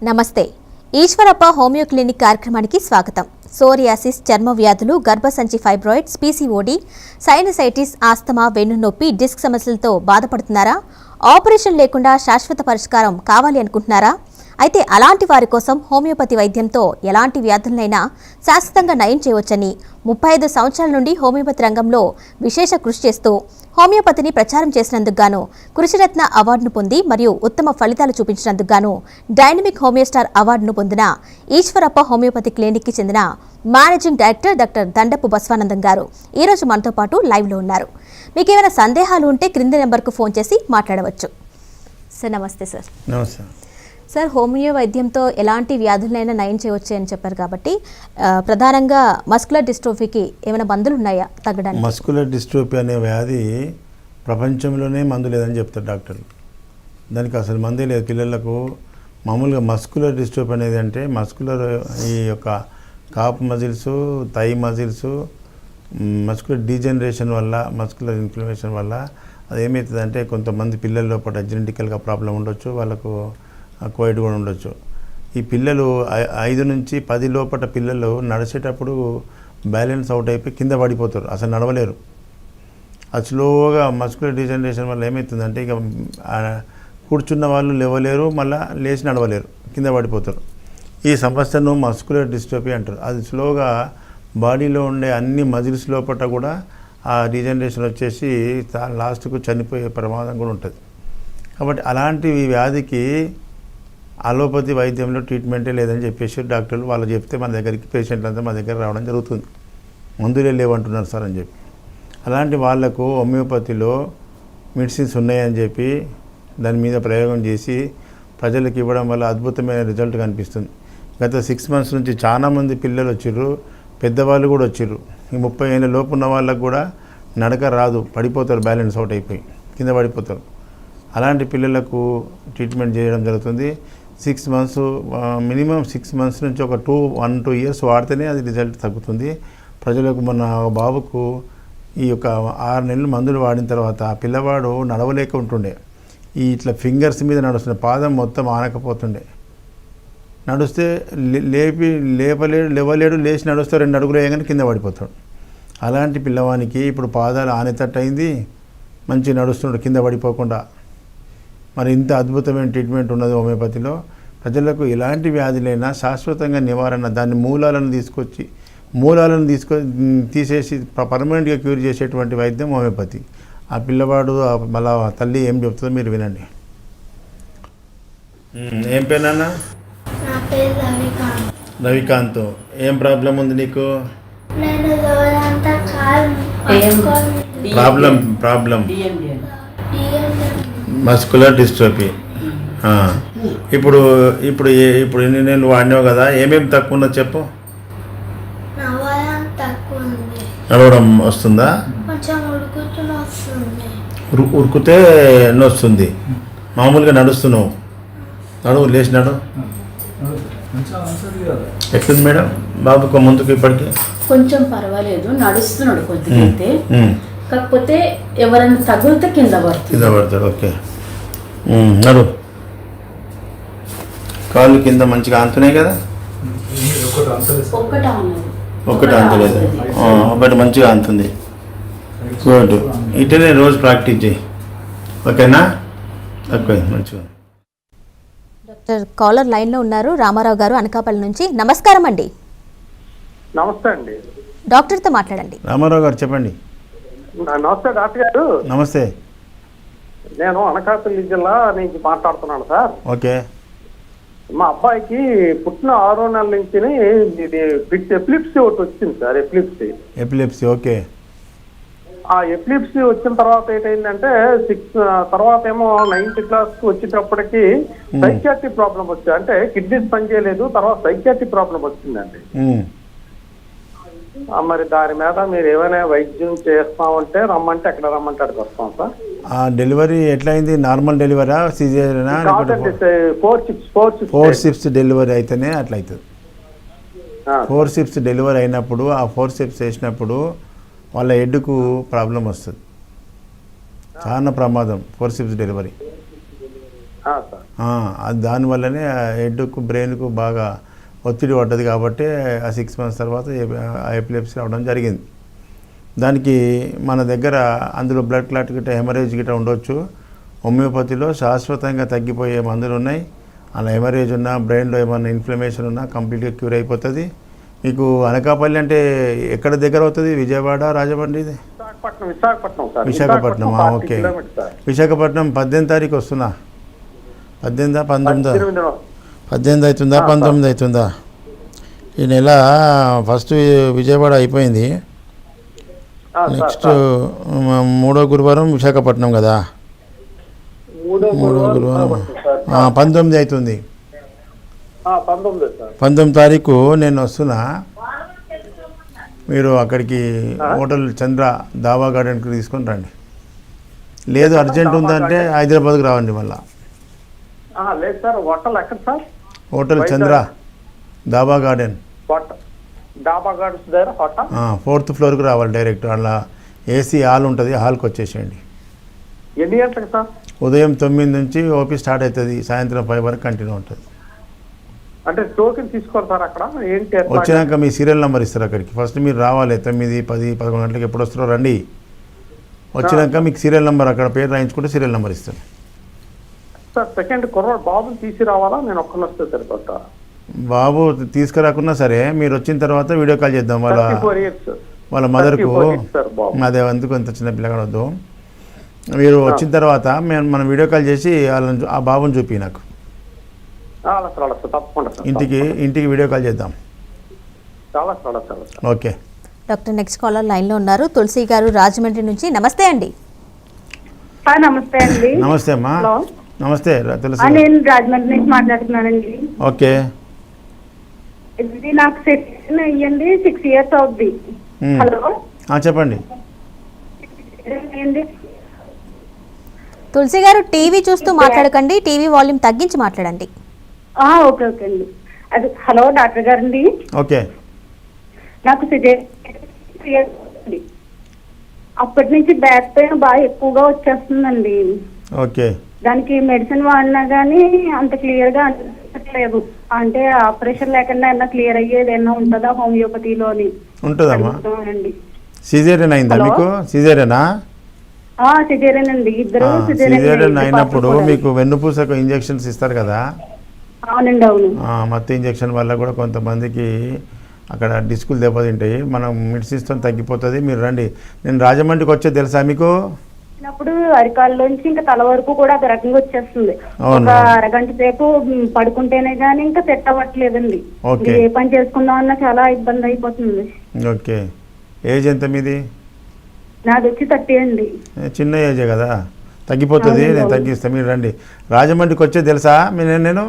నమస్తే. Eeshwarappa homeo clinic కార్యక్రమానికి స్వాగతం. సోరియాసిస్, చర్మ వ్యాధులు, గర్భసంచి ఫైబ్రాయిడ్స్, పీసీఓడి, సైనసైటిస్, ఆస్తమా, వెన్నునొప్పి, డిస్క్ సమస్యలతో బాధపడుతున్నారా? ఆపరేషన్ లేకుండా శాశ్వత పరిష్కారం కావాలి అనుకుంటున్నారా? అయితే అలాంటి వారి కోసం హోమియోపతి వైద్యంతో ఎలాంటి వ్యాధులనైనా శాశ్వతంగా నయం చేయవచ్చని 35 సంవత్సరాల నుండి హోమియోపతి రంగంలో విశేష కృషి చేస్తూ హోమియోపతిని ప్రచారం చేసినందుకు గాను కృషిరత్న అవార్డును పొంది మరియు ఉత్తమ ఫలితాలు చూపించినందుకు గాను డైనమిక్ హోమియోస్టార్ అవార్డును పొందిన ఈశ్వరప్ప హోమియోపతి క్లినిక్కి చెందిన మేనేజింగ్ డైరెక్టర్ డాక్టర్ దండపు బస్వానందం గారు ఈరోజు మనతో పాటు లైవ్లో ఉన్నారు. మీకు ఏమైనా సందేహాలు ఉంటే క్రింది నెంబర్కు ఫోన్ చేసి మాట్లాడవచ్చు. సార్ నమస్తే. సార్ నమస్తే సార్, హోమియో వైద్యంతో ఎలాంటి వ్యాధులైనా నయం చేయవచ్చు అని చెప్పారు కాబట్టి ప్రధానంగా మస్కులర్ డిస్ట్రోఫీకి ఏమైనా మందులు ఉన్నాయా తగ్గడానికి? మస్కులర్ డిస్ట్రోఫీ అనే వ్యాధి ప్రపంచంలోనే మందు లేదని చెప్తారు డాక్టర్లు. దానికి అసలు మందే లేదు పిల్లలకు. మామూలుగా మస్కులర్ డిస్ట్రోఫీ అనేది అంటే మస్కులర్ ఈ యొక్క calf muscles, thigh muscles, muscular degeneration వల్ల, మస్కులర్ ఇన్ఫ్లమేషన్ వల్ల అది ఏమవుతుందంటే కొంతమంది పిల్లల లోపల జెనెటికల్గా ప్రాబ్లం ఉండొచ్చు, వాళ్ళకు కోవిడ్ కూడా ఉండొచ్చు. ఈ పిల్లలు 5 నుంచి 10 లోపల పిల్లలు నడిచేటప్పుడు బ్యాలెన్స్ అవుట్ అయిపోయి కింద పడిపోతారు, అసలు నడవలేరు. అది స్లోగా మస్కులర్ డిజనరేషన్ వల్ల ఏమవుతుందంటే ఇక కూర్చున్న వాళ్ళు లేవలేరు, మళ్ళీ లేచి నడవలేరు, కింద పడిపోతారు. ఈ సమస్యను మస్కులర్ డిస్ట్రోఫీ అంటారు. అది స్లోగా బాడీలో ఉండే అన్ని మజిల్స్ లోపల కూడా ఆ డిజనరేషన్ వచ్చేసి లాస్ట్కు చనిపోయే ప్రమాదం కూడా ఉంటుంది. కాబట్టి అలాంటి ఈ వ్యాధికి అలోపతి వైద్యంలో ట్రీట్మెంటే లేదని చెప్పేసి డాక్టర్లు వాళ్ళు చెప్తే మన దగ్గరికి పేషెంట్లు అంతా మా దగ్గర రావడం జరుగుతుంది. మందులే లేవంటున్నారు సార్ అని చెప్పి. అలాంటి వాళ్లకు హోమియోపతిలో మెడిసిన్స్ ఉన్నాయని చెప్పి దాని మీద ప్రయోగం చేసి ప్రజలకు ఇవ్వడం వల్ల అద్భుతమైన రిజల్ట్ కనిపిస్తుంది. గత 6 మంత్స్ నుంచి చాలామంది పిల్లలు వచ్చిర్రు, పెద్దవాళ్ళు కూడా వచ్చిర్రు. ఈ 30 ఏళ్ళ లోపు ఉన్న వాళ్ళకు కూడా నడక రాదు, పడిపోతారు, బ్యాలెన్స్ అవుట్ అయిపోయి కింద పడిపోతారు. అలాంటి పిల్లలకు ట్రీట్మెంట్ చేయడం జరుగుతుంది. 6 మంత్స్ మినిమం 6 మంత్స్ నుంచి ఒక 1-2 ఇయర్స్ వాడితేనే అది రిజల్ట్ తగ్గుతుంది. ప్రజలకు మన బాబుకు ఈ యొక్క 6 నెలలు మందులు వాడిన తర్వాత ఆ పిల్లవాడు నడవలేక ఉంటుండే. ఈ ఇట్లా ఫింగర్స్ మీద నడుస్తుండే, పాదం మొత్తం ఆనకపోతుండే. నడుస్తే లేవలేడు, లేచి నడుస్తే 2 అడుగులు వేయగానే కింద పడిపోతాడు. అలాంటి పిల్లవానికి ఇప్పుడు పాదాలు ఆనేటట్టు అయింది, మంచిగా నడుస్తున్నాడు కింద పడిపోకుండా. మరి ఇంత అద్భుతమైన ట్రీట్మెంట్ ఉన్నది హోమియోపతిలో. ప్రజలకు ఎలాంటి వ్యాధులైనా శాశ్వతంగా నివారణ, దాని మూలాలను తీసేసి పర్మనెంట్గా క్యూర్ చేసేటువంటి వైద్యం హోమియోపతి. ఆ పిల్లవాడు మళ్ళా తల్లి ఏం చెప్తుందో మీరు వినండి. ఏం పేరున్నా? రవికాంత్. ఏం ప్రాబ్లం ఉంది నీకు? Problem muscular dystrophy. ఇప్పుడు ఇప్పుడు ఇప్పుడు ఎన్ని నెలలు వాడినావు కదా, ఏమేమి తక్కువ ఉన్నది చెప్పు. నడవడం వస్తుందా? ఉరుకుతే వస్తుంది. మామూలుగా నడుస్తున్నావు, నడువు, లేచి నడు. ఎట్లుంది మేడం బాబుకు ముందుకు? ఇప్పటికి కొంచెం పర్వాలేదు, నడుస్తున్నాడు కొద్దిగా. కాకపోతే ఎవరైనా తగిలితే కింద పడతాడు. ఓకే, నడు. కాళ్ళు కింద మంచిగా ఆంతున్నాయి కదా? ఒక్కటి ఆంతలేదు, ఒకటి మంచిగా ఆంతుంది. గుడ్. ఇటనే రోజు ప్రాక్టీస్ చేయి, ఓకేనా? తక్కువ మంచిగా. డాక్టర్ కాలర్ లైన్లో ఉన్నారు, రామారావు గారు అనకాపల్లి నుంచి. నమస్కారం అండి. నమస్తే అండి. డాక్టర్తో మాట్లాడండి. రామారావు గారు చెప్పండి. నమస్తే డాక్టర్ గారు. నమస్తే. నేను అనకాపల్లి జిల్లా నుంచి మాట్లాడుతున్నాను సార్. ఓకే. మా అబ్బాయికి పుట్టిన 6వ నెలల నుంచి ఇది ఎపిలిప్సీ ఒకటి వచ్చింది సార్. ఎపిలిప్సీ. ఓకే. ఆ ఎపిలిప్సీ వచ్చిన తర్వాత ఏంటంటే 6 తర్వాత ఏమో 9th క్లాస్కి వచ్చేటప్పటికి సైకియాట్రీ ప్రాబ్లం వచ్చింది. అంటే కిడ్నీస్ పనిచేయలేదు, తర్వాత సైకియాట్రీ ప్రాబ్లం వచ్చిందండి. మరి దాని మీద మీరు ఏమైనా వైద్యం చేస్తామంటే రమ్మంటే ఎక్కడ రమ్మంటే అక్కడికి వస్తాం సార్. డెలివరీ ఎట్లయింది? నార్మల్ డెలివరా, సిజేరియనా? 4 షిఫ్ట్స్ డెలివరీ అయితేనే అట్లా అవుతుంది. 4 షిఫ్ట్స్ డెలివరీ అయినప్పుడు ఆ 4 షిఫ్ట్స్ వేసినప్పుడు వాళ్ళ హెడ్కు ప్రాబ్లం వస్తుంది, చాలా ప్రమాదం 4 షిఫ్ట్స్ డెలివరీ. సార్. అది దానివల్లనే హెడ్కు బ్రెయిన్కు బాగా ఒత్తిడి పడ్డది కాబట్టి ఆ 6 months తర్వాత ఆ ఎపిలెప్సీ రావడం జరిగింది. దానికి మన దగ్గర అందులో బ్లడ్ క్లాట్ గిట్ట హెమరేజ్ గిట్ట ఉండొచ్చు. హోమియోపతిలో శాశ్వతంగా తగ్గిపోయే మందులు ఉన్నాయి. అలా హెమరేజ్ ఉన్నా బ్రెయిన్లో ఏమన్నా ఇన్ఫ్లమేషన్ ఉన్నా కంప్లీట్గా క్యూర్ అయిపోతుంది. మీకు అనకాపల్లి అంటే ఎక్కడ దగ్గర అవుతుంది? విజయవాడ, రాజమండ్రి? ఇది విశాఖపట్నం. ఓకే. విశాఖపట్నం 18వ తారీఖు వస్తున్నా. 18 18 అవుతుందా 19 అవుతుందా? ఈ నెల ఫస్ట్ విజయవాడ అయిపోయింది. నెక్స్ట్ 3వ గురువారం విశాఖపట్నం కదా. 3వ గురువారం 19 అవుతుంది. 19వ తారీఖు నేను వస్తున్నా. మీరు అక్కడికి హోటల్ చంద్ర దాబా గార్డెన్కి తీసుకొని రండి. లేదు అర్జెంట్ ఉందంటే హైదరాబాద్కి రావండి మళ్ళా. లేదు సార్, హోటల్ ఎక్కడ సార్? హోటల్ చంద్ర దాబా గార్డెన్, డాబా గార్డెన్స్ దగ్గర హోటల్ 4th ఫ్లోర్కి రావాలి డైరెక్ట్. అలా ఏసీ హాల్ ఉంటుంది, హాల్కి వచ్చేసేయండి. ఎన్ని గంటలకు సార్? ఉదయం 9 నుంచి ఓపీ స్టార్ట్ అవుతుంది, సాయంత్రం 5 వరకు కంటిన్యూ ఉంటుంది. అంటే టోకెన్ తీసుకోవాలి సార్ అక్కడ? ఏంటి వచ్చినాక మీ సీరియల్ నెంబర్ ఇస్తారు అక్కడికి. ఫస్ట్ మీరు రావాలి 9, 10, 11 గంటలకు ఎప్పుడు వస్తారో రండి. వచ్చినాక మీకు సీరియల్ నెంబర్ అక్కడ పేరు రాయించుకుంటే సీరియల్ నెంబర్ ఇస్తాను సార్. సెకండ్ కుర్రాడు బాబుని తీసుకురావాలా, నేను ఒక్కని వస్తే సరిపోతా? బాబు తీసుకురాకున్నా సరే మీరు వచ్చిన తర్వాత వీడియో కాల్ చేద్దాం. వాళ్ళ మదర్కు. అదే అందుకు అంత చిన్న పిల్లగాడొద్దు. మీరు వచ్చిన తర్వాత మనం వీడియో కాల్ చేసి వాళ్ళని ఆ బాబుని చూపి నాకు ఇంటికి వీడియో కాల్ చేద్దాం. Okay doctor. నెక్స్ట్ కాలర్ లైన్లో ఉన్నారు తులసి గారు రాజమండ్రి నుంచి. నమస్తే అండి. నమస్తే అండి. నమస్తే అమ్మా. నమస్తే తులసి. నేను రాజమండ్రి నుంచి మాట్లాడుతున్నానండి. ఓకే. ఇది నాకు సెషన్ అయ్యండి 6 years అవుద్ది. హలో చెప్పండి. తులసి గారు టీవీ చూస్తూ మాట్లాడకండి, టీవీ వాల్యూమ్ తగ్గించి మాట్లాడండి. ఓకే ఓకే అండి. అది హలో డాక్టర్ గారండి. ఓకే. నాకు అప్పటి నుంచి బ్యాక్ పెయిన్ బాగా ఎక్కువగా వచ్చేస్తుందండి. ఓకే. దానికి మెడిసిన్ వాడినా కానీ అంత క్లియర్ గా అనిపించట్లేదు. అంటే ఆపరేషన్ లేకుండా ఏమన్నా క్లియర్ అయ్యేది ఏమన్నా ఉంటుందా హోమియోపతిలోని? ఉంటుందమ్మా. సిజేరియన్ అయిందా మీకు? సిజేరియనా? సిజేరియన్ అండి. ఇద్దరు సిజేరియన్ అయినప్పుడు మీకు వెన్నుపూసకు ఇంజెక్షన్స్ ఇస్తారు కదా. అవునండి. అవును. మత్తు ఇంజెక్షన్ వల్ల కూడా కొంతమందికి అక్కడ డిస్కులు దెబ్బతింటాయి. మనం మెడిసిన్స్తో తగ్గిపోతుంది. మీరు రండి. నేను రాజమండ్రికి వచ్చేది తెలుసా మీకు? అప్పుడు అరికాళ్ళలోంచి ఇంకా తల వరకు కూడా ఒక రకంగా వచ్చేస్తుంది. ఒక అరగంట సేపు పడుకుంటేనే గానీ ఇంకా సెట్ అవ్వట్లేదండి. ఏ పని చేసుకుందాం అన్నా చాలా ఇబ్బంది అయిపోతుంది. ఓకే. ఏజ్ ఎంత మీది? నాది వచ్చి 30 అండి. చిన్న ఏజే కదా, తగ్గిపోతుంది. నేను తగ్గిస్తాను. మీరు రండి. రాజమండ్రికి వచ్చేది తెలుసా నేను?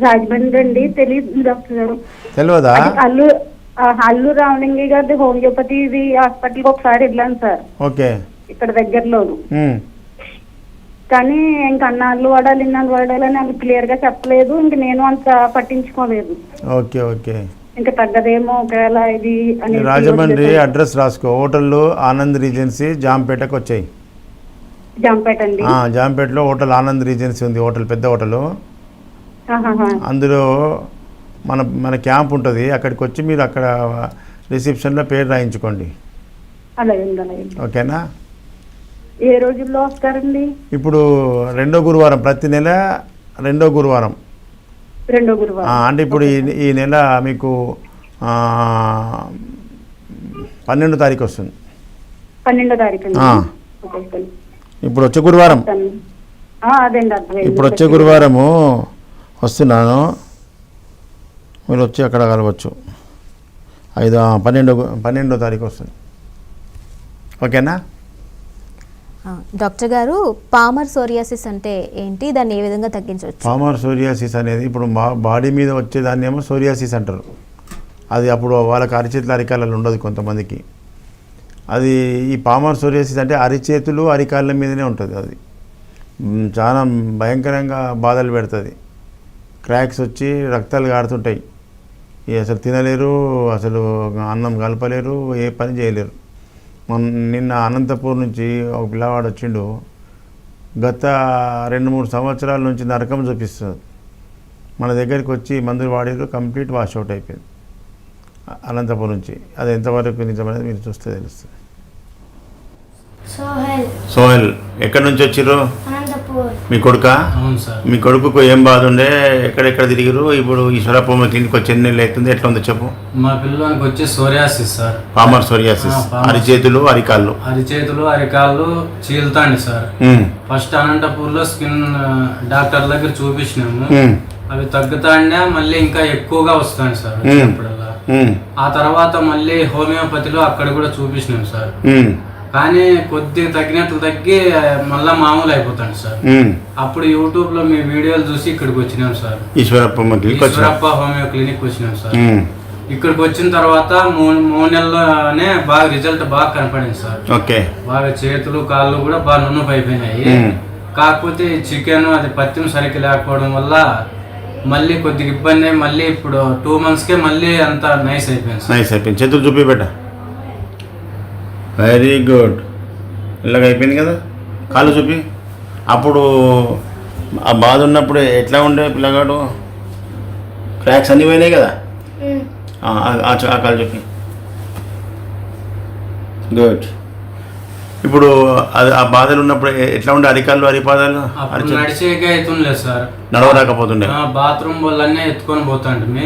రాజమండ్రి అండి. తెలియదు డాక్టర్ గారు. తెలియదా? అల్లు రామలింగి గారి హోమియోపతి హాస్పిటల్కి ఒకసారి వెళ్ళాను సార్. ఓకే. ఇక్కడ దగ్గరలోను. కానీ ఇంకా అన్నాళ్ళు వాడాలి ఇన్నాళ్ళు వాడాలి అని అది క్లియర్ గా చెప్పలేదు. ఇంక నేను అంత పట్టించుకోలేదు. ఓకే. ఓకే. ఇంకా తగ్గదేమో ఒకవేళ ఇది అని. రాజమండ్రి అడ్రస్ రాసుకో. హోటల్ ఆనంద్ రీజెన్సీ జాంపేటకు వచ్చాయి. జాంపేట అండి. జాంపేటలో హోటల్ ఆనంద్ రీజెన్సీ ఉంది. హోటల్ పెద్ద హోటల్. అందులో మన క్యాంప్ ఉంటుంది. అక్కడికి వచ్చి మీరు అక్కడ రిసెప్షన్లో పేరు రాయించుకోండి. ఓకేనా? ఏ రోజుల్లో వస్తారండి? ఇప్పుడు 2వ గురువారం, ప్రతి నెల 2వ గురువారం. అంటే ఇప్పుడు ఈ నెల మీకు 12వ తారీఖు వస్తుంది. 12వ తారీఖు. ఇప్పుడు వచ్చే గురువారం. ఇప్పుడు వచ్చే గురువారము వస్తున్నాను. మీరు వచ్చి అక్కడ కలవచ్చు. 12వ తారీఖు వస్తుంది. ఓకేనా? డాక్టర్ గారు, పామర్ సోరియాసిస్ అంటే ఏంటి? దాన్ని ఏ విధంగా తగ్గించవచ్చు? పామర్ సోరియాసిస్ అనేది ఇప్పుడు బాడీ మీద వచ్చేదాన్ని ఏమో సోరియాసిస్ అంటారు. అది అప్పుడు వాళ్ళకి అరిచేతులు అరికాళ్ళు ఉండదు కొంతమందికి. అది ఈ పామర్ సోరియాసిస్ అంటే అరిచేతులు అరికాళ్ళ మీదనే ఉంటుంది. అది చాలా భయంకరంగా బాధలు పెడుతుంది. క్రాక్స్ వచ్చి రక్తాలు కారుతుంటాయి. అసలు తినలేరు, అసలు అన్నం కలపలేరు, ఏ పని చేయలేరు. నిన్న అనంతపూర్ నుంచి ఒక పిల్లవాడు వచ్చిండు. గత 2-3 సంవత్సరాల నుంచి నరకం చూపిస్తుంది. మన దగ్గరికి వచ్చి మందులు వాడారు, కంప్లీట్ వాష్అవుట్ అయిపోయింది అనంతపురం నుంచి. అది ఎంతవరకు నిజమనేది మీరు చూస్తే తెలుస్తుంది. సోహెల్ ఎక్కడి నుంచి వచ్చిర్రు? అనంతపూర్. మీ కొడుకా? అవును సార్. మీ కొడుకుకు ఏం బాధ ఉండే? ఎక్కడెక్కడ తిరిగిరు? ఇప్పుడు ఈశ్వరప్ప క్లినిక్ వచ్చి ఎన్ని నెలలు అవుతుంది? ఎట్లా ఉందో చెప్పు. మా పిల్లలకి వచ్చి సోరియాసిస్ సార్. Palmar psoriasis. అరిచేతులు అరికాళ్ళు అరికాళ్ళు చీలుతాండి సార్. ఫస్ట్ అనంతపూర్లో స్కిన్ డాక్టర్ దగ్గర చూపించినాము. అవి తగ్గుతాండే, మళ్ళీ ఇంకా ఎక్కువగా వస్తాయి సార్ వచ్చినప్పుడల్లా. ఆ తర్వాత మళ్ళీ హోమియోపతిలో అక్కడ కూడా చూపించినాం సార్. కానీ కొద్దిగా తగ్గినట్లు తగ్గి మళ్ళా మామూలు అయిపోతాడు సార్. అప్పుడు యూట్యూబ్ లో మీ వీడియోలు చూసి ఇక్కడికి వచ్చినాం సార్. ఈశ్వరప్ప హోమియో క్లినిక్ వచ్చినాం సార్. ఇక్కడికి వచ్చిన తర్వాత 3 నెలల్లోనే బాగా రిజల్ట్ బాగా కనపడింది సార్. ఓకే. బాగా చేతులు కాళ్ళు కూడా బాగా నున్నపు అయిపోయినాయి. కాకపోతే చికెన్ అది పత్యం సరిగ్గా లేకపోవడం వల్ల మళ్ళీ కొద్దిగా ఇబ్బంది అయ్యి మళ్ళీ ఇప్పుడు 2 monthsకే మళ్ళీ అంతా నైస్ అయిపోయింది. చేతులు చూపి పెట్ట. Very good. ఇలాగ అయిపోయింది కదా. కాళ్ళు చూపి. అప్పుడు ఆ బాధ ఉన్నప్పుడు ఎట్లా ఉండే పిల్లగాడు? క్రాక్స్ అన్నీ పోయినాయి కదా. ఆ కాళ్ళు చూపి. గుడ్. ఇప్పుడు ఆ బాధలు ఉన్నప్పుడు ఎట్లా ఉండే? అరికాళ్ళు అరిపాదాలు నడిచేకే అవుతుండలేదు సార్. నడవరాకపోతుండే. బాత్రూమ్ బోళ్ళన్నీ ఎత్తుకొని పోతాంటే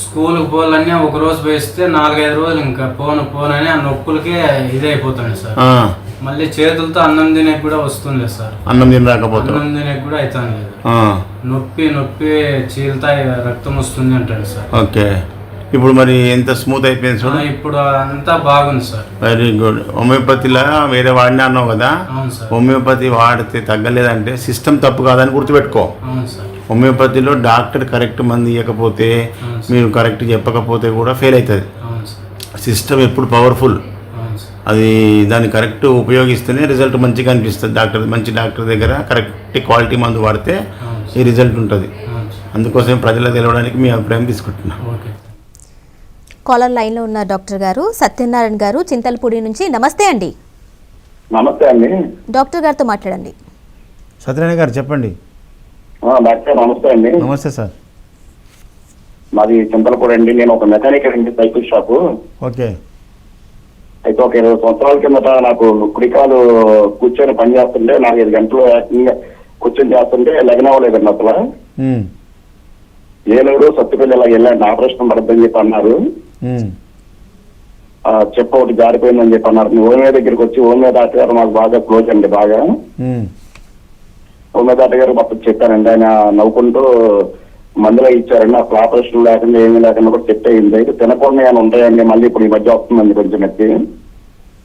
స్కూల్కి పోలన్నీ ఒక రోజు వేస్తే 4-5 రోజులు ఇంకా పోను అని ఆ నొప్పులకే ఇదైపోతాండి సార్. మళ్ళీ చేతులతో అన్నం తినేకి కూడా వస్తుండే సార్. అన్నం తినరాకపోతుంది. అన్నం తినేకి కూడా అవుతాను లేదు. నొప్పి చీలుతాయి, రక్తం వస్తుంది అంటాడు సార్. ఓకే. ఇప్పుడు మరి ఎంత స్మూత్ అయిపోయింది చూడు. ఇప్పుడు అంతా బాగుంది సార్. Very good. హోమియోపతిలా వేరే వాడినా అన్నావు కదా. అవును సార్. హోమియోపతి వాడితే తగ్గలేదంటే సిస్టమ్ తప్పు కాదని గుర్తుపెట్టుకో. అవును సార్. హోమియోపతిలో డాక్టర్ కరెక్ట్ మంది ఇవ్వకపోతే, మీరు కరెక్ట్ చెప్పకపోతే కూడా ఫెయిల్ అవుతుంది. సిస్టమ్ ఎప్పుడు పవర్ఫుల్. అది దాన్ని కరెక్ట్ ఉపయోగిస్తేనే రిజల్ట్ మంచిగా అనిపిస్తుంది. మంచి డాక్టర్ దగ్గర కరెక్ట్ క్వాలిటీ మందు వాడితే ఈ రిజల్ట్ ఉంటుంది. అందుకోసం ప్రజలకు తెలవడానికి మీ అభిప్రాయం తీసుకుంటున్నా. కాలర్ లైన్లో ఉన్న డాక్టర్ గారు సత్యనారాయణ గారు చింతలపూడి నుంచి. నమస్తే అండి. నమస్తే అండి. డాక్టర్ గారితో మాట్లాడండి. సత్యనారాయణ గారు చెప్పండి. డాక్టర్ నమస్తే అండి. నమస్తే సార్. మాది చింతలపూడి అండి. నేను ఒక మెకానిక్ అండి, సైకిల్ షాపు. ఓకే. అయితే ఒక 20 సంవత్సరాల కిందట నాకు కుడికాలు కూర్చొని పని చేస్తుంటే 4-5 గంటలు ఏకంగా కూర్చొని చేస్తుంటే లగ్నవ్వలేదండి అసలు. ఏలూరు సత్తుపల్లి ఇలా వెళ్ళండి, ఆపరేషన్ పడద్దని చెప్పి అన్నారు. చెప్ప ఒకటి జారిపోయిందని చెప్పి అన్నారు. హోమియో దగ్గరికి వచ్చి హోమియో డాక్టర్ గారు మాకు బాగా క్లోజ్ అండి. బాగా హోమియో డాక్టర్ గారు మొత్తం చెప్పారండి. ఆయన నవ్వుకుంటూ మందులో ఇచ్చారండి. అసలు ఆపరేషన్ లేకుండా ఏమీ లేకుండా కూడా సెట్ అయింది. అయితే తినకుండా ఏమైనా ఉంటాయండి. మళ్ళీ ఇప్పుడు ఈ మధ్య వస్తుందండి కొంచెం నచ్చి.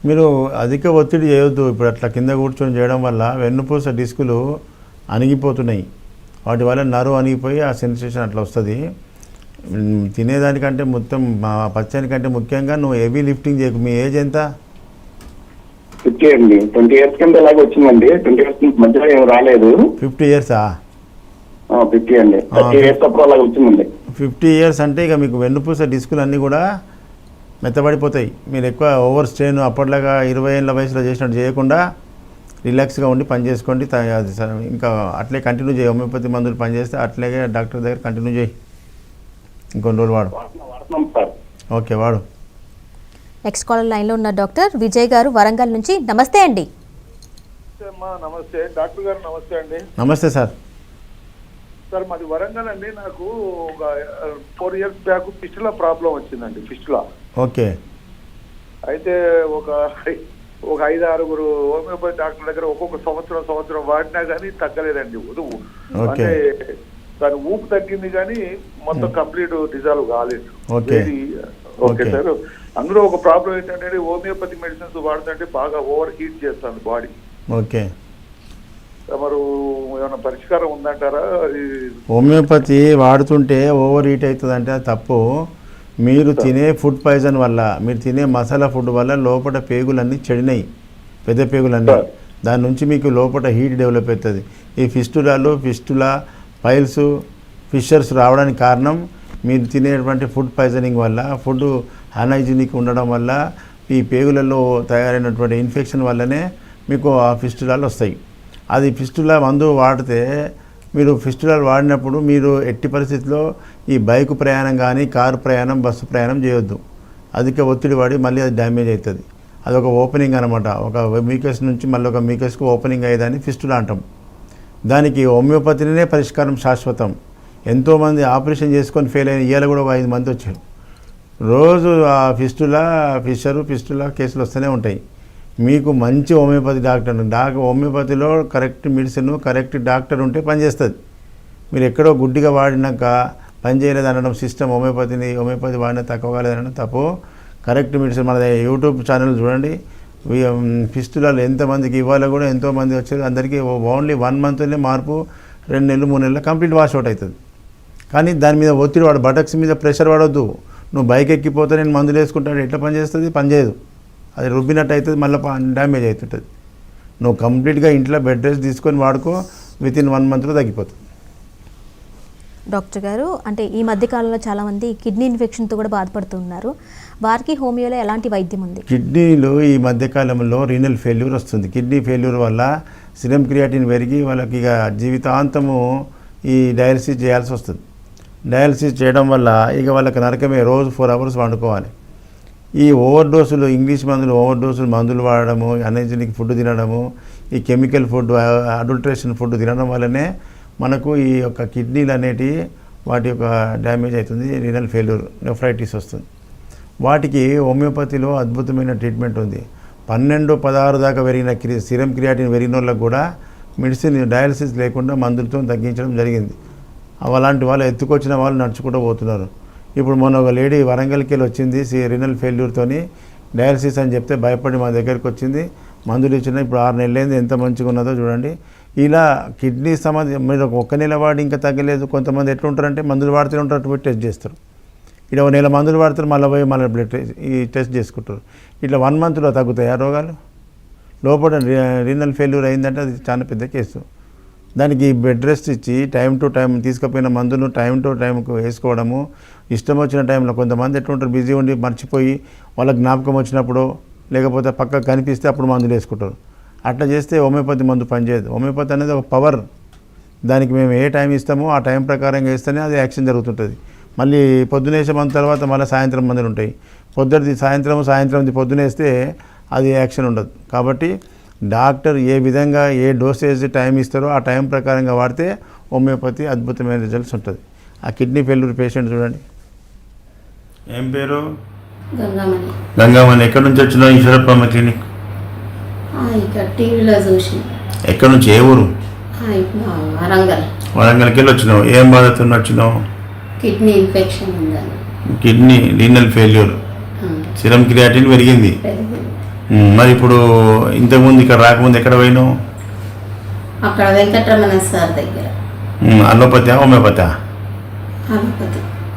మీరు అధిక ఒత్తిడి చేయొద్దు. ఇప్పుడు అట్లా కింద కూర్చొని చేయడం వల్ల వెన్నుపూస డిస్కులు అణిగిపోతున్నాయి. వాటి వల్ల నరువు అణిగిపోయి ఆ సెన్సేషన్ అట్లా వస్తుంది. తినేదానికంటే మొత్తం పచ్చనికంటే ముఖ్యంగా నువ్వు హెవీ లిఫ్టింగ్ చేయకు. మీ ఏజ్ ఎంత? 50 అండి. 20 years కింద ఇలాగ వచ్చిందండి. 20 years మధ్యలో ఏమి రాలేదు. 50 years? 50 అండి. 30 years అప్పుడు అలాగ వచ్చిందండి. 50 years అంటే ఇక మీకు వెన్నుపూస డిస్కులు అన్నీ కూడా మెత్తబడిపోతాయి. మీరు ఎక్కువ ఓవర్ స్ట్రెయిన్ అప్పట్లాగా 20 ఏళ్ళ వయసులో చేసినట్టు చేయకుండా రిలాక్స్గా ఉండి పని చేసుకోండి. ఇంకా అట్లే కంటిన్యూ చేయి. హోమియోపతి మందులు పనిచేస్తే అట్లాగే డాక్టర్ దగ్గర కంటిన్యూ చేయి. ఇంకొన్ని రోజులు వాడు. ఓకే, వాడు. నెక్స్ట్ కాలర్ లైన్లో ఉన్న డాక్టర్ విజయ్ గారు వరంగల్ నుంచి. నమస్తే అండి. నమస్తే డాక్టర్ గారు. నమస్తే అండి. నమస్తే సార్. సార్ మాది వరంగల్ అండి. నాకు ఒక 4 years బ్యాక్ ఫిస్టులా ప్రాబ్లం వచ్చిందండి. ఫిస్టులా. ఓకే. అయితే ఒక 5-6 హోమియోపతి డాక్టర్ దగ్గర ఒక్కొక్క సంవత్సరం వాడినా కానీ తగ్గలేదండి. ఉదువు అంటే దాని ఊపు తగ్గింది కానీ మొత్తం కంప్లీట్ డిజాల్వ్ కాలేదు. Okay sir. అందులో ఒక ప్రాబ్లం ఏంటంటే హోమియోపతి మెడిసిన్స్ వాడుతుంటే బాగా ఓవర్ హీట్ చేస్తుంది బాడీ. ఓకే. మరి ఏమైనా పరిష్కారం ఉందంటారా? హోమియోపతి వాడుతుంటే ఓవర్ హీట్ అవుతుంది అంటే అది తప్పు. మీరు తినే ఫుడ్ పాయిజన్ వల్ల, మీరు తినే మసాలా ఫుడ్ వల్ల లోపల పేగులన్నీ చెడినాయి, పెద్ద పేగులన్నీ. దాని నుంచి మీకు లోపల హీట్ డెవలప్ అవుతుంది. ఈ ఫిస్టులా పైల్స్, ఫిషర్స్ రావడానికి కారణం మీరు తినేటువంటి ఫుడ్ పాయిజనింగ్ వల్ల, ఫుడ్ అన్హైజీనిక్ ఉండడం వల్ల, ఈ పేగులలో తయారైనటువంటి ఇన్ఫెక్షన్ వల్లనే మీకు ఆ ఫిస్టులాలు వస్తాయి. అది ఫిస్టులా మందు వాడితే మీరు ఫిస్టులాలు వాడినప్పుడు మీరు ఎట్టి పరిస్థితిలో ఈ బైక్ ప్రయాణం కానీ కారు ప్రయాణం బస్సు ప్రయాణం చేయొద్దు. అధిక ఒత్తిడి పడి మళ్ళీ అది డ్యామేజ్ అవుతుంది. అదొక ఓపెనింగ్ అనమాట. ఒక మీకస్ నుంచి మళ్ళీ ఒక మీకస్కు ఓపెనింగ్ అయ్యేదాన్ని ఫిస్టులా అంటాం. దానికి హోమియోపతినే పరిష్కారం శాశ్వతం. ఎంతోమంది ఆపరేషన్ చేసుకొని ఫెయిల్ అయిన ఇవాళ కూడా ఒక 5 మంది వచ్చారు. రోజు ఆ ఫిస్టులా కేసులు వస్తూనే ఉంటాయి. మీకు మంచి హోమియోపతి హోమియోపతిలో కరెక్ట్ మెడిసిన్ కరెక్ట్ డాక్టర్ ఉంటే పనిచేస్తుంది. మీరు ఎక్కడో గుడ్డిగా వాడినాక పని చేయలేదు అనడం సిస్టమ్ హోమియోపతి వాడిన తక్కువ కాలేదనడం తప్పు. కరెక్ట్ మెడిసిన్ మన యూట్యూబ్ ఛానల్ చూడండి. ఫిస్టులాలు ఎంతమందికి ఇవాళ కూడా ఎంతోమంది వచ్చారు. అందరికీ ఓన్లీ 1 మంత్లోనే మార్పు, 2 నెలలు 3 నెలలు కంప్లీట్ వాష్ అవుట్ అవుతుంది. కానీ దాని మీద ఒత్తిడి వాడు బటక్స్ మీద ప్రెషర్ పడవద్దు. నువ్వు బైక్ ఎక్కిపోతే నేను మందులు వేసుకుంటాడు ఎట్లా పని చేస్తుంది? పని చేయదు. అది రుబ్బినట్టు అవుతుంది, మళ్ళీ డ్యామేజ్ అవుతుంటుంది. నువ్వు కంప్లీట్గా ఇంట్లో బెడ్ రెస్ట్ తీసుకొని వాడుకో, వితిన్ 1 మంత్లో తగ్గిపోతుంది. డాక్టర్ గారు, అంటే ఈ మధ్యకాలంలో చాలామంది కిడ్నీ ఇన్ఫెక్షన్తో కూడా బాధపడుతున్నారు. వారికి హోమియోలో ఎలాంటి వైద్యం ఉంది? కిడ్నీలో ఈ మధ్యకాలంలో రీనల్ ఫెయిల్యూర్ వస్తుంది. కిడ్నీ ఫెయిల్యూర్ వల్ల సిరమ్ క్రియాటిన్ పెరిగి వాళ్ళకి ఇక జీవితాంతము ఈ డయాలసిస్ చేయాల్సి వస్తుంది. డయాలసిస్ చేయడం వల్ల ఇక వాళ్ళకి నరకమే. రోజు 4 అవర్స్ వండుకోవాలి. ఈ ఓవర్డోసులు, ఇంగ్లీష్ మందులు వాడడము, అన్హైజీనిక్ ఫుడ్ తినడము, ఈ కెమికల్ ఫుడ్, అడల్ట్రేషన్ ఫుడ్ తినడం వల్లనే మనకు ఈ యొక్క కిడ్నీలు అనేటివి వాటి యొక్క డ్యామేజ్ అవుతుంది. రీనల్ ఫెయిల్యూర్, నెఫ్రైటిస్ వస్తుంది. వాటికి హోమియోపతిలో అద్భుతమైన ట్రీట్మెంట్ ఉంది. 12-16 దాకా పెరిగిన సిరమ్ క్రియాటిన్ పెరిగిన వాళ్ళకు కూడా మెడిసిన్ డయాలసిస్ లేకుండా మందులతో తగ్గించడం జరిగింది. అలాంటి వాళ్ళు ఎత్తుకొచ్చిన వాళ్ళు నడుచుకుంటూ పోతున్నారు. ఇప్పుడు మొన్న ఒక లేడీ వరంగల్కి వెళ్ళి వచ్చింది రీనల్ ఫెయిల్యూర్తోని. డయాలసిస్ అని చెప్తే భయపడి మా దగ్గరికి వచ్చింది. మందులు ఇచ్చిన ఇప్పుడు 6 నెలలైంది. ఎంత మంచిగా ఉన్నదో చూడండి. ఇలా కిడ్నీ సంబంధించి మీరు 1 నెల వాడి ఇంకా తగ్గలేదు. కొంతమంది ఎట్లుంటారంటే మందులు వాడుతూనే ఉంటారు, పోయి టెస్ట్ చేస్తారు. ఇలా 1 నెల మందులు వాడతారు, మళ్ళీ పోయి మళ్ళీ బ్లడ్ టెస్ట్ చేసుకుంటారు. ఇట్లా 1 మంత్లో తగ్గుతాయి ఆ రోగాలు. లోపల రీనల్ ఫెయిల్యూర్ అయిందంటే అది చాలా పెద్ద కేసు. దానికి బెడ్ రెస్ట్ ఇచ్చి టైం టు టైం తీసుకుపోయిన మందును టైం టు టైంకు వేసుకోవడము. ఇష్టం వచ్చిన టైంలో కొంతమంది ఎట్లుంటారు, బిజీ ఉండి మర్చిపోయి వాళ్ళకి జ్ఞాపకం వచ్చినప్పుడు లేకపోతే పక్కకు కనిపిస్తే అప్పుడు మందులు వేసుకుంటారు. అట్లా చేస్తే హోమియోపతి మందు పనిచేయదు. హోమియోపతి అనేది ఒక పవర్. దానికి మేము ఏ టైం ఇస్తామో ఆ టైం ప్రకారంగా వేస్తేనే అది యాక్షన్ జరుగుతుంటుంది. మళ్ళీ పొద్దునేసే మందు తర్వాత మళ్ళీ సాయంత్రం మందులు ఉంటాయి. పొద్దుది సాయంత్రంది పొద్దునేస్తే అది యాక్షన్ ఉండదు. కాబట్టి డాక్టర్ ఏ విధంగా ఏ డోసేజ్ టైం ఇస్తారో ఆ టైం ప్రకారంగా వాడితే హోమియోపతి అద్భుతమైన రిజల్ట్స్ ఉంటుంది. ఆ కిడ్నీ ఫెయిల్యూర్ పేషెంట్ చూడండి. ఏం పేరు? గంగామణి. ఎక్కడి నుంచి వచ్చినావు? ఈశ్వరప్పమ్మ క్లినిక్. టీవీలో చూసి. ఎక్కడి నుంచి? ఏ ఊరు? వరంగల్కి వెళ్ళి వచ్చినావు. ఏం బాధతో వచ్చినావు? కిడ్నీ ఇన్ఫెక్షన్ ఉందని. Kidney renal failure, serum creatinine పెరిగింది. మరి ఇప్పుడు ఇంతకుముందు ఇక్కడ రాకముందు ఎక్కడ పోయినావు? అక్కడ వెంకటరమణ సార్ దగ్గర. Allopathy homeopathy?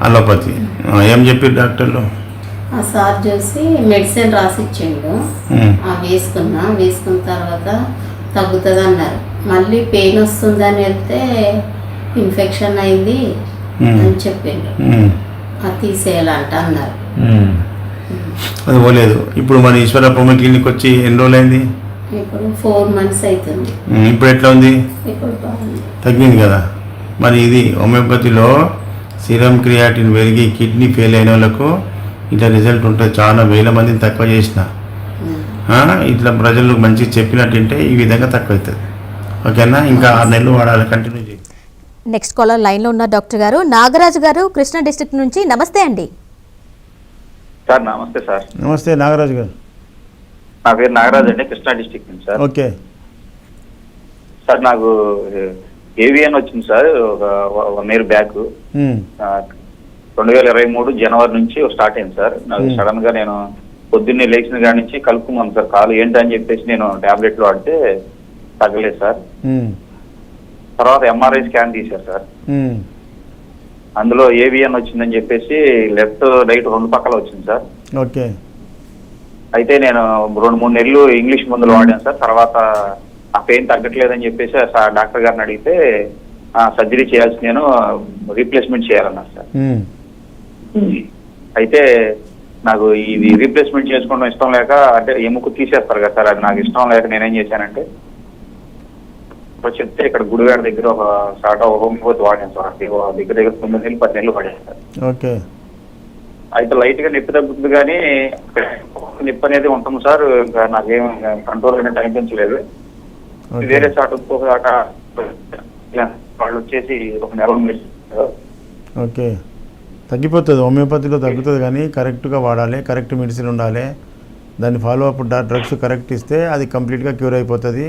అలోపతి. ఏం చెప్పారు డాక్టర్లు? ఆ సార్ చూసి మెడిసిన్ రాసిచ్చిండు. వేసుకున్న తర్వాత తగ్గుతుంది అన్నారు. మళ్ళీ పెయిన్ వస్తుందని వెళ్తే ఇన్ఫెక్షన్ అయింది అని చెప్పిండు. అది తీసేయాలంట అన్నారు. అది పోలేదు. ఇప్పుడు మన ఈశ్వరప్పమ్మ క్లినిక్ వచ్చి ఎన్ని రోజులు అయింది? ఇప్పుడు 4 months అవుతుంది. ఇప్పుడు ఎట్లా ఉంది? ఇప్పుడు తగ్గింది కదా. మరి ఇది హోమియోపతిలో సిరమ్ క్రియాటిన్ పెరిగి కిడ్నీ ఫెయిల్ అయిన వాళ్ళకు ఇట్లా రిజల్ట్ ఉంటుంది. చాలా వేల మందిని తక్కువ చేసిన ఇట్లా ప్రజలకు మంచిగా చెప్పినట్టుంటే ఈ విధంగా తక్కువ అవుతుంది. ఓకేనా? ఇంకా 6 నెలలు వాడాలి, కంటిన్యూ చేయి. నెక్స్ట్ కాలర్ లైన్లో ఉన్న డాక్టర్ గారు నాగరాజు గారు కృష్ణా డిస్ట్రిక్ట్ నుంచి. నమస్తే అండి సార్. నమస్తే సార్. నమస్తే నాగరాజు గారు. నా పేరు నాగరాజు అండి, కృష్ణా డిస్ట్రిక్ట్ నుంచి సార్. ఓకే సార్, నాకు ఏవిఎన్ వచ్చింది సార్ ఒక 1 year బ్యాక్. 2023 జనవరి నుంచి స్టార్ట్ అయింది సార్. నాకు సడన్ గా నేను పొద్దున్నే లేచిన కాడి నుంచి కలుపుకున్నాను సార్. కాలు ఏంటని చెప్పేసి నేను టాబ్లెట్లు వాడితే తగ్గలేదు సార్. తర్వాత ఎంఆర్ఐ స్కాన్ తీశారు సార్. అందులో ఏవిఎన్ వచ్చిందని చెప్పేసి లెఫ్ట్ రైట్ 2 పక్కల వచ్చింది సార్. ఓకే. అయితే నేను 2-3 నెలలు ఇంగ్లీష్ మందులు వాడాను సార్. తర్వాత ఆ పెయిన్ తగ్గట్లేదని చెప్పేసి డాక్టర్ గారిని అడిగితే సర్జరీ చేయాల్సి, నేను రీప్లేస్మెంట్ చేయాలన్నారు సార్. అయితే నాకు ఇది రీప్లేస్మెంట్ చేసుకోవడం ఇష్టం లేక, అంటే ఎముక తీసేస్తారు కదా సార్, అది నాకు ఇష్టం లేక నేనేం చేశానంటే ఇప్పుడు చెప్తే ఇక్కడ గుడివాడ దగ్గర ఒక స్టార్ట్ హోమియోపతి వాడాను సార్. దగ్గర 9 నెలలు 10 నెలలు వాడాను సార్. ఓకే. అయితే లైట్ గా నొప్పి తగ్గుతుంది కానీ నొప్పి అనేది ఉంటుంది సార్. ఇంకా నాకేం కంట్రోల్ అనేది అనిపించలేదు. వేరే చాట ఇంకొక చాట వాళ్ళు వచ్చేసి ఒక నెల ఓకే, తగ్గిపోతుంది. హోమియోపతిలో తగ్గుతుంది కానీ కరెక్ట్గా వాడాలి, కరెక్ట్ మెడిసిన్ ఉండాలి, దాన్ని ఫాలో అప్ డ్రగ్స్ కరెక్ట్ ఇస్తే అది కంప్లీట్గా క్యూర్ అయిపోతుంది.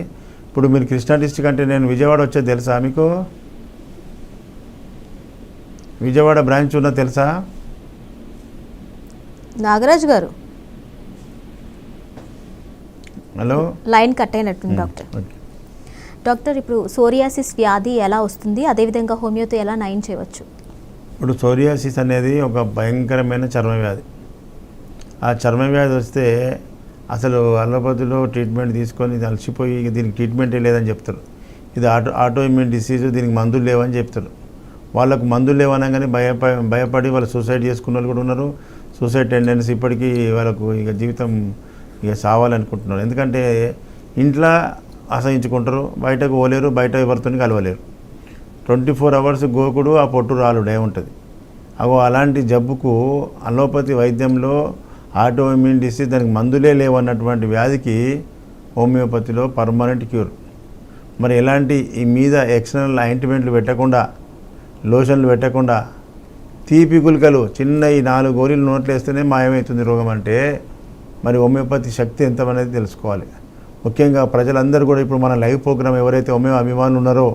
ఇప్పుడు మీరు కృష్ణా డిస్ట్రిక్ట్ అంటే నేను విజయవాడ వచ్చేది తెలుసా మీకు? విజయవాడ బ్రాంచ్ ఉన్నది తెలుసా? నాగరాజు గారు హలో, లైన్ కట్ అయినట్టుంది డాక్టర్. డాక్టర్, ఇప్పుడు సోరియాసిస్ వ్యాధి ఎలా వస్తుంది, అదేవిధంగా హోమియోతో ఎలా నయం చేయవచ్చు? ఇప్పుడు సోరియాసిస్ అనేది ఒక భయంకరమైన చర్మ వ్యాధి. ఆ చర్మ వ్యాధి వస్తే అసలు అలోపతిలో ట్రీట్మెంట్ తీసుకొని అలసిపోయి దీనికి ట్రీట్మెంటే లేదని చెప్తారు. ఇది ఆటో ఇమ్యూన్ డిసీజ్, దీనికి మందులు లేవని చెప్తారు. వాళ్ళకు మందులు లేవనగానే భయపడి వాళ్ళు సూసైడ్ చేసుకున్న వాళ్ళు కూడా ఉన్నారు. సూసైడ్ టెండెన్సీ ఇప్పటికీ వాళ్ళకు ఇక జీవితం ఇక సావాలనుకుంటున్నారు. ఎందుకంటే ఇంట్లో అసహించుకుంటారు, బయటకు పోలేరు, బయట ఎవరితో కలవలేరు. 24 hours గోకుడు ఆ పొట్టు రాలుడే ఉంటుంది. అలాంటి జబ్బుకు అలోపతి వైద్యంలో ఆటో ఇమ్యూన్ డిసీజ్ దానికి మందులే లేవన్నటువంటి వ్యాధికి హోమియోపతిలో పర్మనెంట్ క్యూర్. మరి ఎలాంటి ఈ మీద ఎక్స్టర్నల్ ఆయింట్మెంట్లు పెట్టకుండా, లోషన్లు పెట్టకుండా, తీపి గుళికలు చిన్న ఈ 4 గోళీలు నోట్లు వేస్తేనే మాయమవుతుంది రోగం అంటే మరి హోమియోపతి శక్తి ఎంతమనేది తెలుసుకోవాలి. ముఖ్యంగా ప్రజలందరూ కూడా ఇప్పుడు మన లైవ్ ప్రోగ్రామ్ ఎవరైతే హోమియో అభిమానులు ఉన్నారో,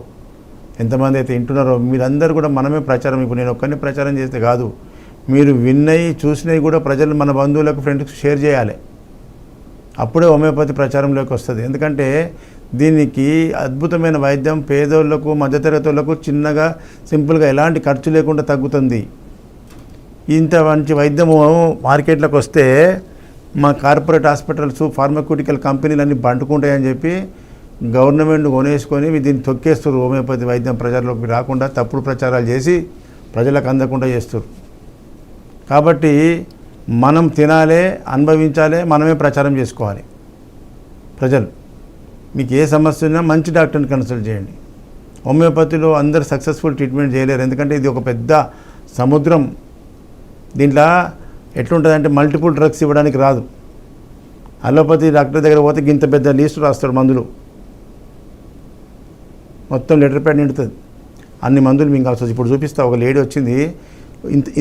ఎంతమంది అయితే వింటున్నారో మీరందరూ కూడా మనమే ప్రచారం, ఇప్పుడు నేను ఒక్కరిని ప్రచారం చేస్తే కాదు, మీరు విన్నవి చూసినవి కూడా ప్రజలు మన బంధువులకు ఫ్రెండ్స్కి షేర్ చేయాలి. అప్పుడే హోమియోపతి ప్రచారంలోకి వస్తుంది. ఎందుకంటే దీనికి అద్భుతమైన వైద్యం పేదోళ్లకు, మధ్యతరగతి వాళ్ళకు చిన్నగా సింపుల్గా ఎలాంటి ఖర్చు లేకుండా తగ్గుతుంది. ఇంత మంచి వైద్యము మార్కెట్లోకి వస్తే మా కార్పొరేట్ హాస్పిటల్స్, ఫార్మాక్యూటికల్ కంపెనీలు అన్నీ బంటుకుంటాయని చెప్పి గవర్నమెంట్ కొనేసుకొని దీన్ని తొక్కేస్తారు. హోమియోపతి వైద్యం ప్రజల్లోకి రాకుండా తప్పుడు ప్రచారాలు చేసి ప్రజలకు అందకుండా చేస్తారు. కాబట్టి మనం తినాలి, అనుభవించాలి, మనమే ప్రచారం చేసుకోవాలి. ప్రజలు మీకు ఏ సమస్య ఉన్నా మంచి డాక్టర్ని కన్సల్ట్ చేయండి. హోమియోపతిలో అందరు సక్సెస్ఫుల్ ట్రీట్మెంట్ చేయలేరు. ఎందుకంటే ఇది ఒక పెద్ద సముద్రం. దీంట్లో ఎట్లుంటుందంటే మల్టిపుల్ డ్రగ్స్ ఇవ్వడానికి రాదు. అలోపతి డాక్టర్ దగ్గర పోతే ఇంత పెద్ద లిస్ట్ రాస్తాడు మందులు, మొత్తం లెటర్ ప్యాడ్ నిండుతుంది, అన్ని మందులు మింగాల్సి వస్తుంది. ఇప్పుడు చూపిస్తా, ఒక లేడీ వచ్చింది,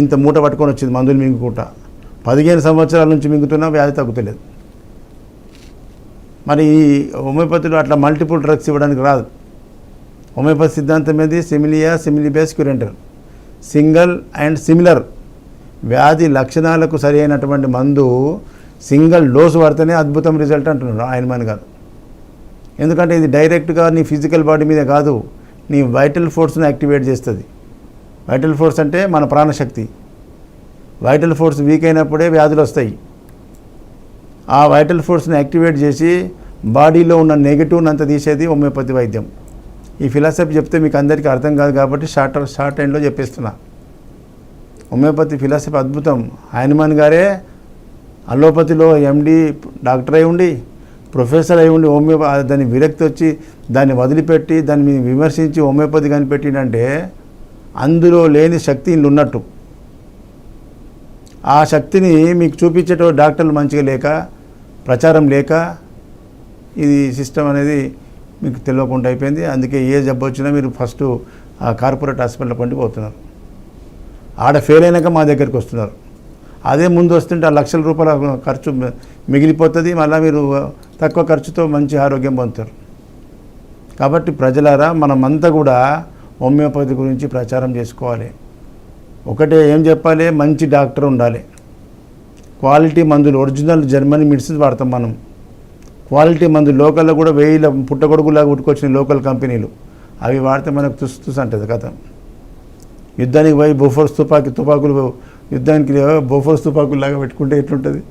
ఇంత మూట పట్టుకొని వచ్చింది మందులు మింగుకుంటా. 15 సంవత్సరాల నుంచి మింగుతున్నా వ్యాధి తగ్గుతలేదు. మరి ఈ హోమియోపతిలో అట్లా మల్టిపుల్ డ్రగ్స్ ఇవ్వడానికి రాదు. హోమియోపతి సిద్ధాంతం ఏది? Similia సిమిలిబేస్ క్యూరెంటర్, single and similar. వ్యాధి లక్షణాలకు సరి అయినటువంటి మందు సింగిల్ డోసు వాడితేనే అద్భుతం రిజల్ట్ అంటున్నారు ఆయనమాన్ గారు. ఎందుకంటే ఇది డైరెక్ట్గా నీ ఫిజికల్ బాడీ మీద కాదు, నీ వైటల్ ఫోర్స్ని యాక్టివేట్ చేస్తుంది. వైటల్ ఫోర్స్ అంటే మన ప్రాణశక్తి. వైటల్ ఫోర్స్ వీక్ అయినప్పుడే వ్యాధులు వస్తాయి. ఆ వైటల్ ఫోర్స్ని యాక్టివేట్ చేసి బాడీలో ఉన్న నెగిటివ్ని అంతా తీసేది హోమియోపతి వైద్యం. ఈ ఫిలాసఫీ చెప్తే మీకు అందరికీ అర్థం కాదు కాబట్టి షార్ట్ ఎండ్లో చెప్పేస్తున్నా. హోమియోపతి ఫిలాసఫీ అద్భుతం. ఆయనమాన్ గారే అలోపతిలో ఎండి డాక్టర్ అయి ఉండి, ప్రొఫెసర్ అయి ఉండి దాన్ని విరక్తి వచ్చి దాన్ని వదిలిపెట్టి దాన్ని విమర్శించి హోమియోపతి కనిపెట్టిందంటే అందులో లేని శక్తి ఇల్లు ఉన్నట్టు. ఆ శక్తిని మీకు చూపించేటో డాక్టర్లు మంచిగా లేక, ప్రచారం లేక ఇది సిస్టమ్ అనేది మీకు తెలియకుండా అయిపోయింది. అందుకే ఏ జబ్బు వచ్చినా మీరు ఫస్ట్ ఆ కార్పొరేట్ హాస్పిటల్ పండి పోతున్నారు. ఆడ ఫెయిల్ అయినాక మా దగ్గరికి వస్తున్నారు. అదే ముందు వస్తుంటే ఆ లక్షల రూపాయల ఖర్చు మిగిలిపోతుంది. మళ్ళీ మీరు తక్కువ ఖర్చుతో మంచి ఆరోగ్యం పొందుతారు. కాబట్టి ప్రజలారా మనమంతా కూడా హోమియోపతి గురించి ప్రచారం చేసుకోవాలి. ఒకటే ఏం చెప్పాలి, మంచి డాక్టర్ ఉండాలి, క్వాలిటీ మందులు, ఒరిజినల్ జర్మనీ మెడిసిన్స్ వాడతాం మనం. క్వాలిటీ మందులు లోకల్లో కూడా 1000 పుట్టగొడుగులాగా ఉట్టుకొచ్చిన లోకల్ కంపెనీలు, అవి వాడితే మనకు తుస్ అంటుంది కథ. యుద్ధానికి పోయి బోఫోర్స్ తుపాకులు యుద్ధానికి బోఫోర్స్ తుపాకుల్లాగా పెట్టుకుంటే ఎట్లుంటుంది?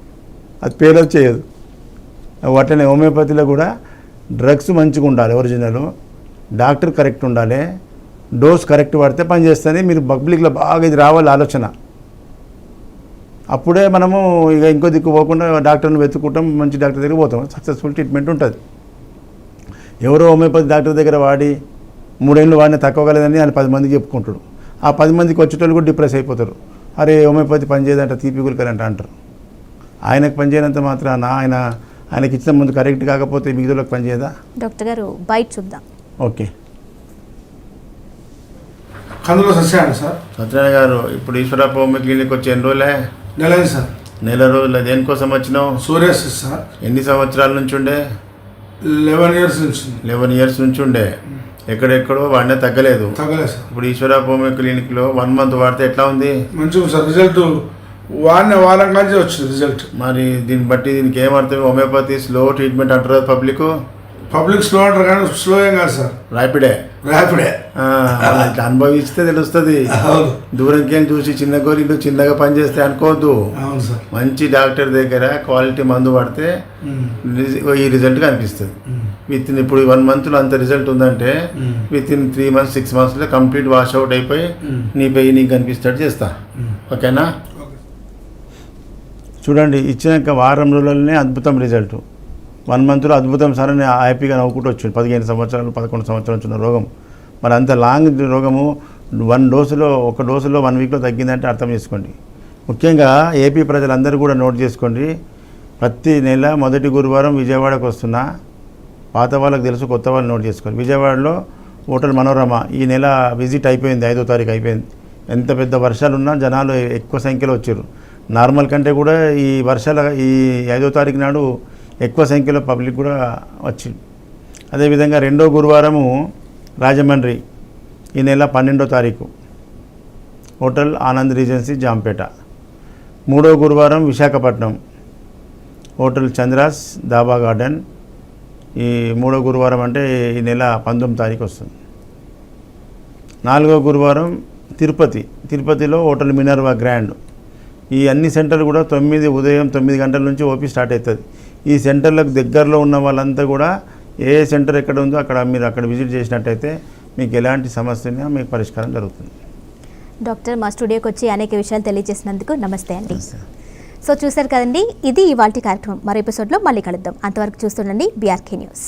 అది పేలవ్ చేయదు. వాటిని హోమియోపతిలో కూడా డ్రగ్స్ మంచిగా ఉండాలి, ఒరిజినల్, డాక్టర్ కరెక్ట్ ఉండాలి, డోస్ కరెక్ట్ వాడితే పనిచేస్తుంది. మీరు పబ్లిక్లో బాగా ఇది రావాలి ఆలోచన. అప్పుడే మనము ఇక ఇంకో దిక్కు పోకుండా డాక్టర్ని వెతుక్కుంటాం, మంచి డాక్టర్ దగ్గర పోతాం, సక్సెస్ఫుల్ ట్రీట్మెంట్ ఉంటుంది. ఎవరో హోమియోపతి డాక్టర్ దగ్గర వాడి 3 ఏళ్ళు వాడిన తక్కువ కలేదని ఆయన 10 మందికి చెప్పుకుంటాడు. ఆ 10 మందికి వచ్చేటోళ్ళు కూడా డిప్రెస్ అయిపోతారు. అరే హోమియోపతి పనిచేయదంట, తీపి గులికలంట అంటారు. ఆయనకు పనిచేయనంత మాత్రాన ఆయనకి ఇచ్చిన ముందు కరెక్ట్ కాకపోతే మిగతాలకు పనిచేయదా? డాక్టర్ గారు బయట చూద్దాం. ఓకే. కందులో సత్యనారాయణ సార్. సత్యనారాయణ గారు, ఇప్పుడు ఈశ్వరప్ప హోమియో క్లినిక్ వచ్చి ఎన్ని రోజులే? నెలది సార్. నెల రోజుల దేనికోసం వచ్చినావు? Psoriasis sir. ఎన్ని సంవత్సరాల నుంచి ఉండే? 11 ఇయర్స్ నుంచి. 11 ఇయర్స్ నుంచి ఉండే. ఎక్కడెక్కడో వాడినా తగ్గలేదు సార్. ఇప్పుడు ఈశ్వరప్ప హోమియో క్లినిక్లో 1 మంత్ వాడితే ఎట్లా ఉంది? మంచిగా సార్. రిజల్ట్ వారం కానీ వచ్చింది రిజల్ట్. మరి దీన్ని బట్టి దీనికి ఏమర్థం? హోమియోపతి స్లో ట్రీట్మెంట్ అంటారు పబ్లిక్ స్లో అంటారు కానీ స్లో ఏం కాదు సార్, ర్యాపిడే. ఇట్లా అనుభవిస్తే తెలుస్తుంది. దూరంకేం చూసి చిన్న గోరీలు చిన్నగా పనిచేస్తే అనుకోవద్దు. మంచి డాక్టర్ దగ్గర క్వాలిటీ మందు పడితే ఈ రిజల్ట్ కనిపిస్తుంది. ఇప్పుడు 1 మంత్లో అంత రిజల్ట్ ఉందంటే విత్ ఇన్ 3 months 6 monthsలో కంప్లీట్ వాష్ అవుట్ అయిపోయి నీ పెయి నీకు కనిపిస్తాడు చేస్తా. ఓకేనా? చూడండి, ఇచ్చినాక వారం రోజులనే అద్భుతం రిజల్ట్. 1 మంత్లో అద్భుతం సార్ అని హ్యాపీగా నవ్వుకుంటూ వచ్చింది. 15 సంవత్సరాలు 11 సంవత్సరాలు వచ్చిన రోగం. మరి అంత లాంగ్ రోగము ఒక డోసులో 1 వీక్లో తగ్గిందంటే అర్థం చేసుకోండి. ముఖ్యంగా ఏపీ ప్రజలందరూ కూడా నోట్ చేసుకోండి. ప్రతి నెల మొదటి గురువారం విజయవాడకు వస్తున్నా. పాత వాళ్ళకి తెలుసు, కొత్త వాళ్ళు నోట్ చేసుకోండి. విజయవాడలో హోటల్ మనోరమ ఈ నెల విజిట్ అయిపోయింది, 5వ తారీఖు అయిపోయింది. ఎంత పెద్ద వర్షాలున్నా జనాలు ఎక్కువ సంఖ్యలో వచ్చారు. నార్మల్ కంటే కూడా ఈ 5వ తారీఖు నాడు ఎక్కువ సంఖ్యలో పబ్లిక్ కూడా వచ్చింది. అదేవిధంగా 2వ గురువారము రాజమండ్రి ఈ నెల 12వ తారీఖు హోటల్ ఆనంద్ రీజెన్సీ జాంపేట. 3వ గురువారం విశాఖపట్నం హోటల్ చంద్రాస్ దాబా గార్డెన్. ఈ 3వ గురువారం అంటే ఈ నెల 19వ తారీఖు వస్తుంది. 4వ గురువారం తిరుపతిలో హోటల్ మినర్వా గ్రాండ్. ఈ అన్ని సెంటర్లు కూడా ఉదయం 9 గంటల నుంచి ఓపీ స్టార్ట్ అవుతుంది. ఈ సెంటర్లకు దగ్గరలో ఉన్న వాళ్ళంతా కూడా ఏ సెంటర్ ఎక్కడ ఉందో మీరు అక్కడ విజిట్ చేసినట్టయితే మీకు ఎలాంటి సమస్య ఉన్నా మీకు పరిష్కారం జరుగుతుంది. డాక్టర్, మా స్టూడియోకి వచ్చి అనేక విషయాలు తెలియజేసినందుకు నమస్తే అండి. సో చూశారు కదండి, ఇది ఇవాల్టి కార్యక్రమం. మరో ఎపిసోడ్లో మళ్ళీ కలుద్దాం. అంతవరకు చూస్తుండండి BRK న్యూస్.